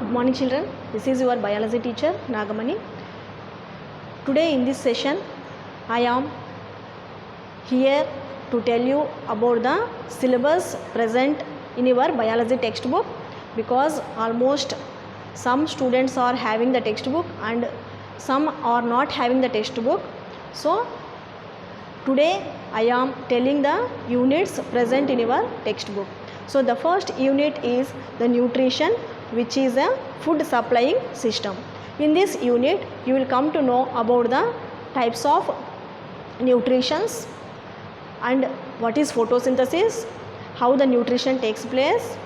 Good morning children, this is your biology teacher Nagamani. Today in this session I am here to tell you about the syllabus present in your biology textbook, because almost some students are having the textbook and some are not having the textbook. So today I am telling the units present in your textbook. So the first unit is the nutrition, which is a food supplying system. In this unit you will come to know about the types of nutritions and what is photosynthesis, how the nutrition takes place,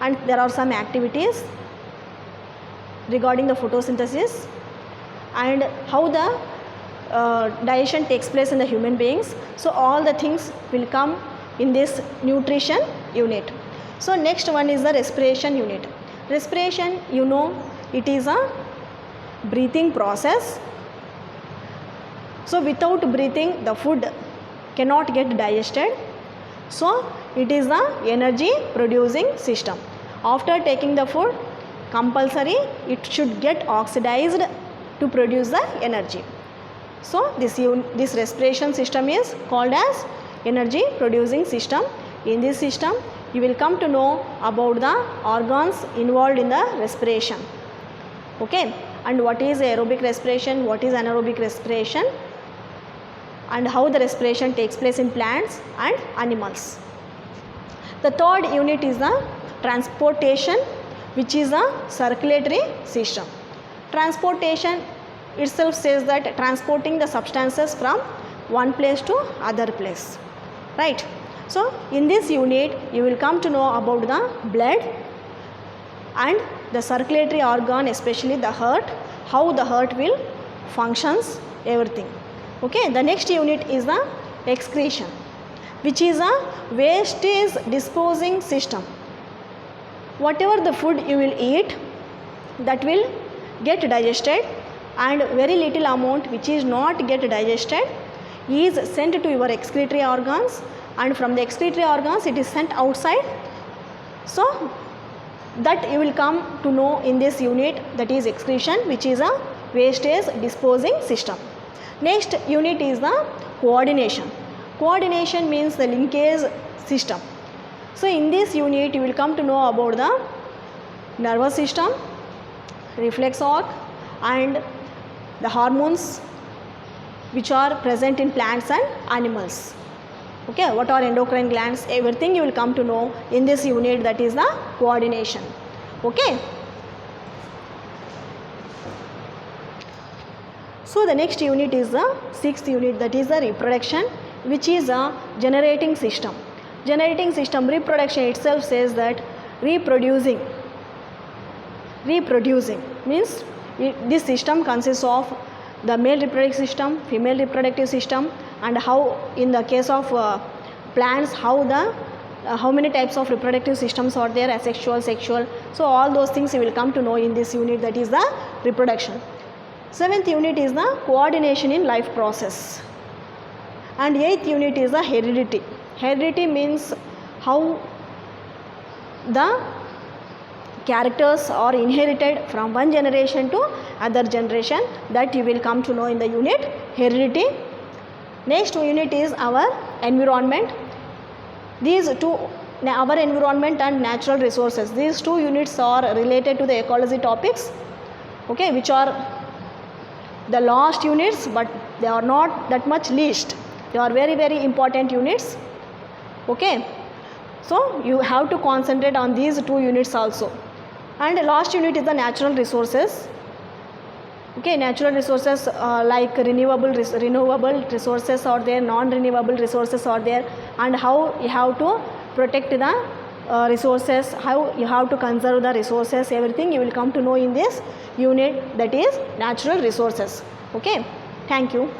and there are some activities regarding the photosynthesis and how the digestion takes place in the human beings. So all the things will come in this nutrition unit. So next one is the respiration unit. Respiration, you know, it is a breathing process. So without breathing the food cannot get digested. So it is the energy producing system. After taking the food, compulsory it should get oxidized to produce the energy. So this respiration system is called as energy producing system. In this system you will come to know about the organs involved in the respiration. Okay, and what is aerobic respiration, what is anaerobic respiration, and how the respiration takes place in plants and animals. The third unit is the transportation, which is a circulatory system. Transportation itself says that transporting the substances from one place to other place, right? So in this unit you will come to know about the blood and the circulatory organ, especially the heart, how the heart will functions, everything. Okay, the next unit is the excretion, which is a wastage disposing system. Whatever the food you will eat, that will get digested, and very little amount which is not get digested is sent to your excretory organs, and from the excretory organs it is sent outside. So that you will come to know in this unit, that is excretion, which is a wastage disposing system. Next unit is the coordination. Coordination means the linkage system. So in this unit you will come to know about the nervous system, reflex arc, and the hormones which are present in plants and animals. Okay, what are endocrine glands, everything you will come to know in this unit, that is the coordination. Okay. So the next unit is the sixth unit, that is the reproduction, which is a generating system. Generating system, reproduction itself says that reproducing means this system consists of the male reproductive system, female reproductive system, and how in the case of plants how many types of reproductive systems are there, asexual, sexual. So all those things you will come to know in this unit, that is the reproduction. Seventh unit is the coordination in life process, and eighth unit is the heredity. Heredity means how the characters are inherited from one generation to other generation, that you will come to know in the unit heredity. Next unit is our environment. These two, our environment and natural resources, these two units are related to the ecology topics, okay, which are the last units, but they are not that much least. They are very, very important units. Okay, so you have to concentrate on these two units also. And last unit is the natural resources. Okay, natural resources like renewable resources are there, non-renewable resources are there, and how you have to protect the resources, how you have to conserve the resources, everything you will come to know in this unit, that is natural resources. Okay, thank you.